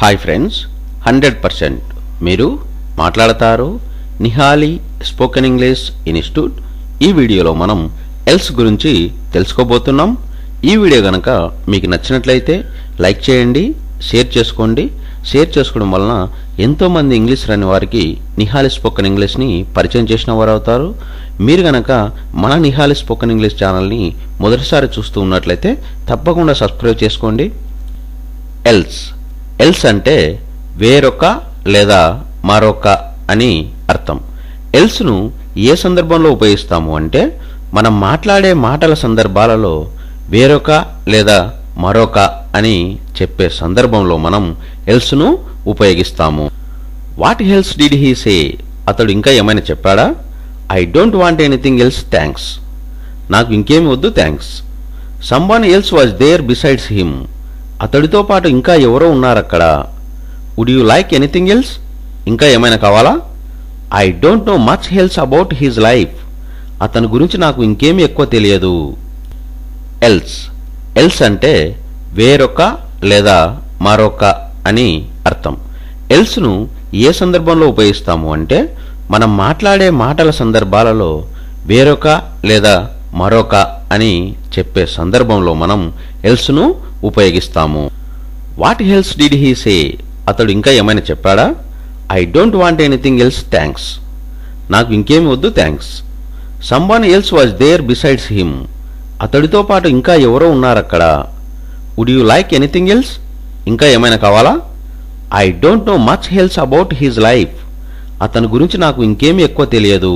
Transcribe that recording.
Hi friends, 100% మీరు మాట్లాడతారు Nihali spoken English institute. ఈ వీడియోలో మనం ఎల్స్ గురించి తెలుసుకోబోతున్నాం. ఈ వీడియో గనక మీకు నచ్చినట్లయితే లైక్ చేయండి, షేర్ చేసుకోండి. షేర్ చేసుకోవడం వలన ఎంతోమంది ఇంగ్లీష్ రాని వారికి నిహాలి స్పోకెన్ ఇంగ్లీష్ని పరిచయం చేసిన వారు అవుతారు. మీరు గనక మన నిహాలి స్పోకెన్ ఇంగ్లీష్ ఛానల్ని మొదటిసారి చూస్తూ ఉన్నట్లయితే తప్పకుండా సబ్స్క్రైబ్ చేసుకోండి. ఎల్స్ అంటే వేరొక లేదా మరొక అని అర్థం. ఎల్స్ను ఏ సందర్భంలో ఉపయోగిస్తాము అంటే మనం మాట్లాడే మాటల సందర్భాలలో వేరొక లేదా మరొక అని చెప్పే సందర్భంలో మనం ఎల్స్ను ఉపయోగిస్తాము. What else did he say? అతడు ఇంకా ఏమైనా చెప్పాడా? I don't want anything else thanks. నాకు ఇంకేమి వద్దు thanks. Someone else was there besides him. అతడితో పాటు ఇంకా ఎవరో ఉన్నారక్కడ. Would you like anything else? ఇంకా ఏమైనా కావాలా? I don't know much else about his life. అతని గురించి నాకు ఇంకేమీ ఎక్కువ తెలియదు. ఎల్స్ అంటే వేరొక లేదా మరొక అని అర్థం. ఎల్స్ను ఏ సందర్భంలో ఉపయోగిస్తాము అంటే మనం మాట్లాడే మాటల సందర్భాలలో వేరొక లేదా మరొక అని చెప్పే సందర్భంలో మనం ఎల్స్ను ఉపయోగిస్తాము. What else did he say? అతడు ఇంకా ఏమైనా చెప్పాడా? I don't want anything else thanks. నాకు ఇంకేమి వద్దు thanks. Someone else was there besides him. అతడితో పాటు ఇంకా ఎవరో ఉన్నారక్కడ. Would you like anything else? ఇంకా ఏమైనా కావాలా? I don't know much else about his life. అతని గురించి నాకు ఇంకేమీ ఎక్కువ తెలియదు.